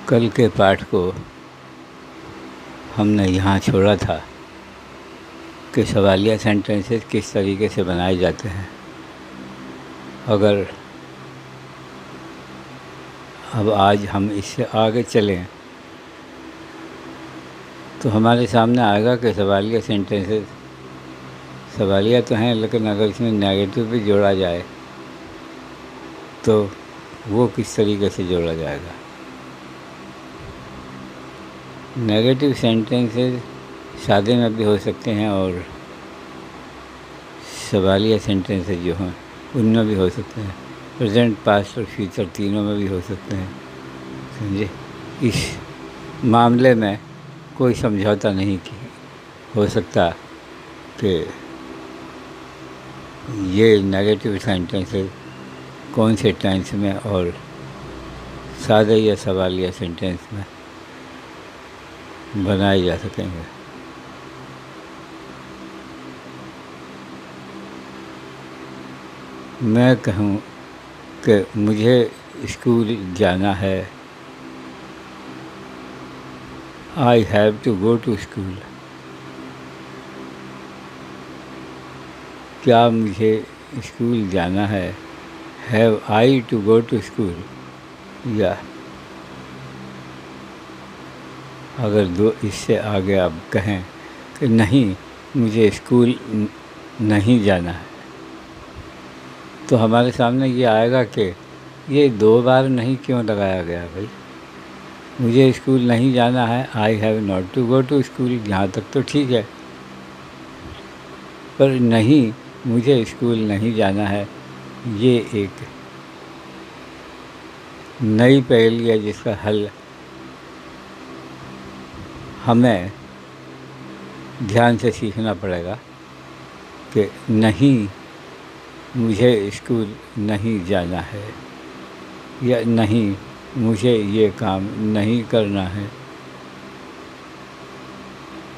کل کے پاٹھ کو ہم نے یہاں چھوڑا تھا کہ سوالیہ سینٹنسز کس طریقے سے بنائے جاتے ہیں۔ اگر اب آج ہم اس سے آگے چلیں تو ہمارے سامنے آئے گا کہ سوالیہ سینٹنسز سوالیہ تو ہیں، لیکن اگر اس میں نیگیٹو بھی جوڑا جائے تو وہ کس طریقے سے جوڑا جائے گا۔ نیگیٹو سینٹنسز سادے میں بھی ہو سکتے ہیں اور سوالیہ سینٹنسز جو ہیں ان میں بھی ہو سکتے ہیں، پریزنٹ، پاسٹ اور فیوچر تینوں میں بھی ہو سکتے ہیں، سمجھے۔ اس معاملے میں کوئی سمجھوتا نہیں ہو سکتا کہ یہ نیگیٹو سینٹنسز کون سے ٹینس میں اور سادہ یا سوالیہ سینٹنس میں بنائے جا سکیں گے۔ میں کہوں کہ مجھے اسکول جانا ہے، I have to go to school۔ کیا مجھے اسکول جانا ہے، have I to go to school، یا اگر اس سے آگے آپ کہیں کہ نہیں مجھے اسکول نہیں جانا ہے، تو ہمارے سامنے یہ آئے گا کہ یہ دو بار نہیں کیوں لگایا گیا بھائی۔ مجھے اسکول نہیں جانا ہے، I have not to go to school, یہاں تک تو ٹھیک ہے، پر نہیں مجھے اسکول نہیں جانا ہے، یہ ایک نئی پہیلی ہے جس کا حل ہمیں دھیان سے سیکھنا پڑے گا کہ نہیں مجھے اسکول نہیں جانا ہے، یا نہیں مجھے یہ کام نہیں کرنا ہے۔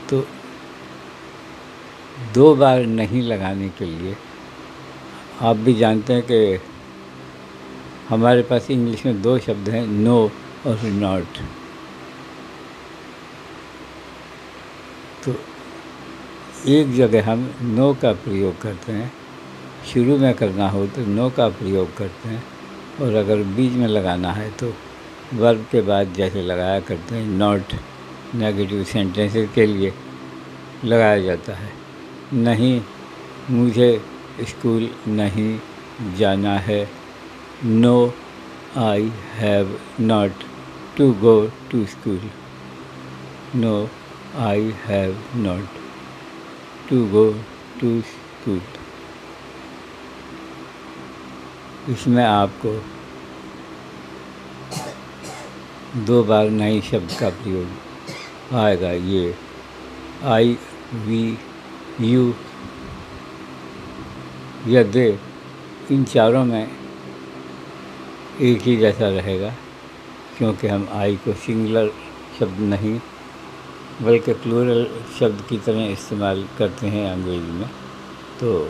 تو دو بار نہیں لگانے کے لیے آپ بھی جانتے ہیں کہ ہمارے پاس انگلش میں دو شبد ہیں، نو اور ناٹ۔ تو ایک جگہ ہم نو کا پریوگ کرتے ہیں، شروع میں کرنا ہو تو نو کا پریوگ کرتے ہیں، اور اگر بیچ میں لگانا ہے تو ورب کے بعد جیسے لگایا کرتے ہیں ناٹ نیگیٹو سینٹنسز کے لیے لگایا جاتا ہے۔ نہیں مجھے اسکول نہیں جانا ہے، no I have not to go to school, no I have not to go to school. اس میں آپ کو دو بار نئی شبد کا پریوگ آئے گا، یہ آئی، وی، یو یا دے، ان چاروں میں ایک ہی جیسا رہے گا، کیونکہ ہم آئی کو سنگولر شبد نہیں بلکہ پلورل شبد کی طرح استعمال کرتے ہیں انگریزی میں۔ تو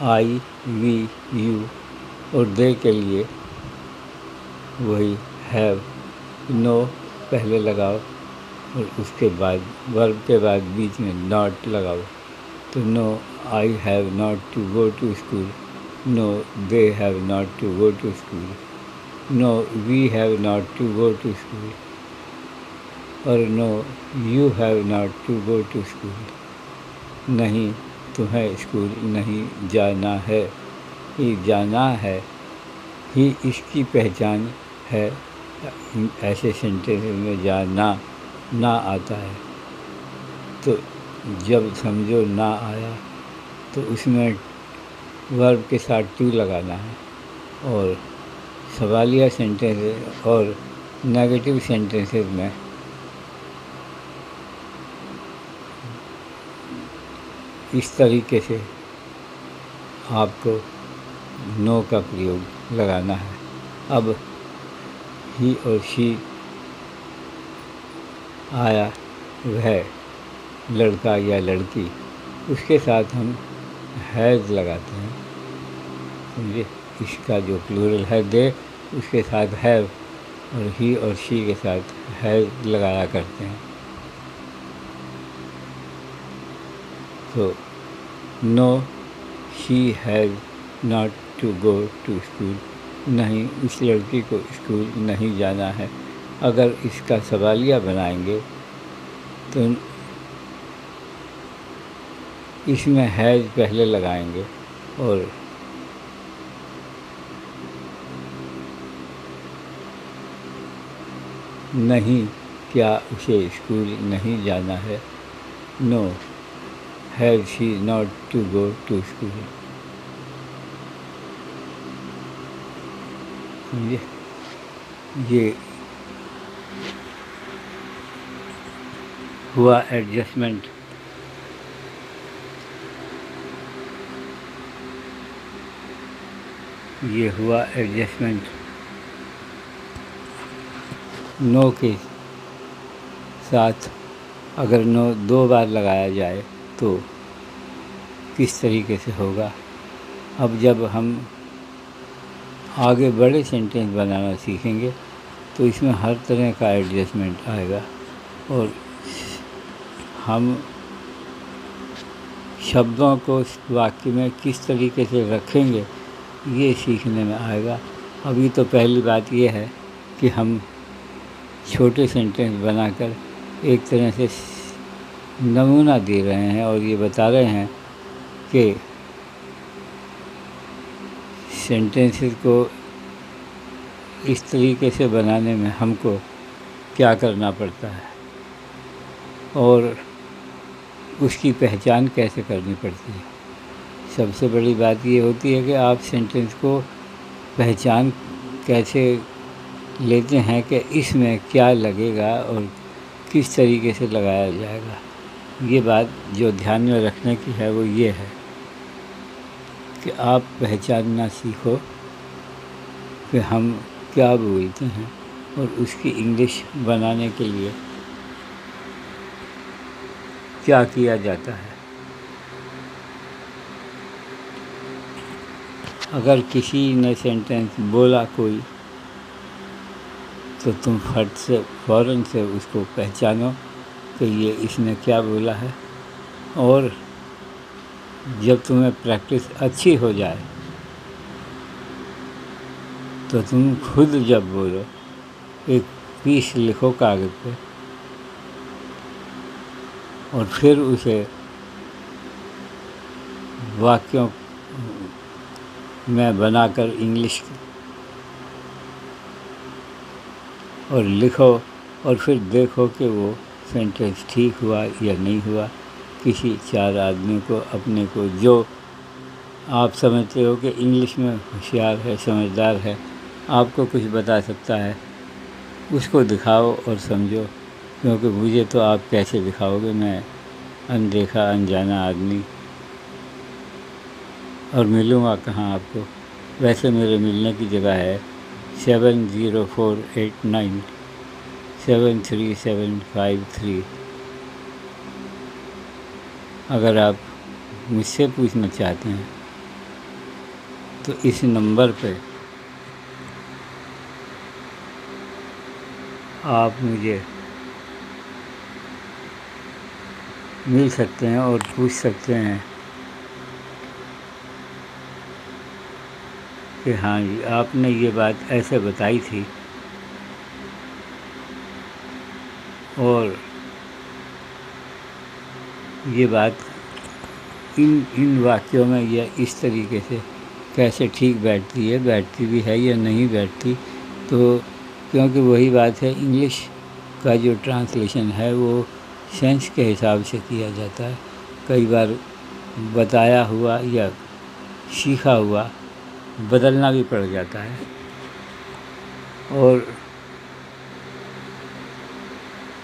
آئی، وی، یو اور دے کے لیے وہی ہیو، نو پہلے لگاؤ اور اس کے بعد ورب کے بعد بیچ میں ناٹ لگاؤ، تو no I have not to go to school, no they have not to go to school, no we have not to go to school, اور no you have not to go to school. نہیں تمہیں school نہیں جانا ہے، یہ جانا ہے ہی اس کی پہچان ہے۔ ایسے سینٹینس میں جانا نہ آتا ہے، تو جب سمجھو نہ آیا تو اس میں ورب کے ساتھ ٹو لگانا ہے، اور سوالیہ سینٹینس اور نیگیٹو سینٹینسز میں اس طریقے سے آپ کو نو کا پریوگ لگانا ہے۔ اب ہی اور شی آیا، وہ لڑکا یا لڑکی، اس کے ساتھ ہم ہیز لگاتے ہیں، سمجھے۔ اس کا جو پلورل ہے دے، اس کے ساتھ ہیو اور ہی اور شی کے ساتھ ہیز لگایا کرتے ہیں. تو no she has not to go to school, نہیں اس لڑکی کو اسکول نہیں جانا ہے. اگر اس کا سوالیہ بنائیں گے تو اس میں ہیز پہلے لگائیں گے اور نہیں کیا اسے اسکول نہیں جانا ہے. No has she not to go to school. یہ ہوا ایڈجسٹمنٹ. یہ ہوا ایڈجسٹمنٹ نو کے ساتھ. اگر نو دو بار لگایا جائے تو کس طریقے سے ہوگا؟ اب جب ہم آگے بڑے سینٹینس بنانا سیکھیں گے تو اس میں ہر طرح کا ایڈجسٹمنٹ آئے گا اور ہم شبدوں کو واقع میں کس طریقے سے رکھیں گے یہ سیکھنے میں آئے گا. ابھی تو پہلی بات یہ ہے کہ ہم چھوٹے سینٹینس بنا کر ایک طرح سے نمونہ دے رہے ہیں اور یہ بتا رہے ہیں کہ سینٹینسز کو اس طریقے سے بنانے میں ہم کو کیا کرنا پڑتا ہے اور اس کی پہچان کیسے کرنی پڑتی ہے. سب سے بڑی بات یہ ہوتی ہے کہ آپ سینٹینس کو پہچان کیسے لیتے ہیں کہ اس میں کیا لگے گا اور کس طریقے سے لگایا جائے گا. یہ بات جو دھیان میں رکھنے کی ہے وہ یہ ہے کہ آپ پہچاننا سیکھو کہ ہم کیا بولتے ہیں اور اس کی انگلش بنانے کے لیے کیا کیا جاتا ہے. اگر کسی نے سینٹینس بولا کوئی تو تم فوراً سے اس کو پہچانو کہ یہ اس نے کیا بولا ہے. اور جب تمہیں پریکٹس اچھی ہو جائے تو تم خود جب بولو ایک پیس لکھو کاغذ پہ اور پھر اسے واقعوں میں بنا کر انگلش اور لکھو اور پھر دیکھو کہ وہ سینٹینس ٹھیک ہوا یا نہیں ہوا. کسی چار آدمی کو اپنے کو جو آپ سمجھتے ہو کہ انگلش میں ہوشیار ہے، سمجھدار ہے، آپ کو کچھ بتا سکتا ہے، اس کو دکھاؤ اور سمجھو. کیونکہ مجھے تو آپ کیسے دکھاؤ گے، میں اندیکھا انجانا آدمی، اور ملوں گا کہاں آپ کو. ویسے میرے ملنے کی جگہ ہے 7048973753. اگر آپ مجھ سے پوچھنا چاہتے ہیں تو اس نمبر پہ آپ مجھے مل سکتے ہیں اور پوچھ سکتے ہیں کہ ہاں جی آپ نے یہ بات ایسے بتائی تھی اور یہ بات ان واقعوں میں یا اس طریقے سے کیسے ٹھیک بیٹھتی ہے، بیٹھتی بھی ہے یا نہیں بیٹھتی. تو کیونکہ وہی بات ہے، انگلش کا جو ٹرانسلیشن ہے وہ سینس کے حساب سے کیا جاتا ہے. کئی بار بتایا ہوا یا سیکھا ہوا بدلنا بھی پڑ جاتا ہے اور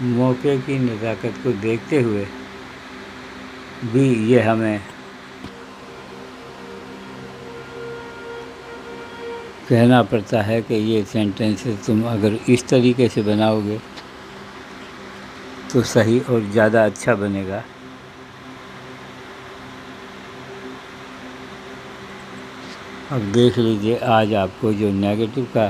موقع کی نزاکت کو دیکھتے ہوئے بھی یہ ہمیں کہنا پڑتا ہے کہ یہ سینٹینس تم اگر اس طریقے سے بناؤ گے تو صحیح اور زیادہ اچھا بنے گا. اب دیکھ لیجئے آج آپ کو جو نیگیٹو کا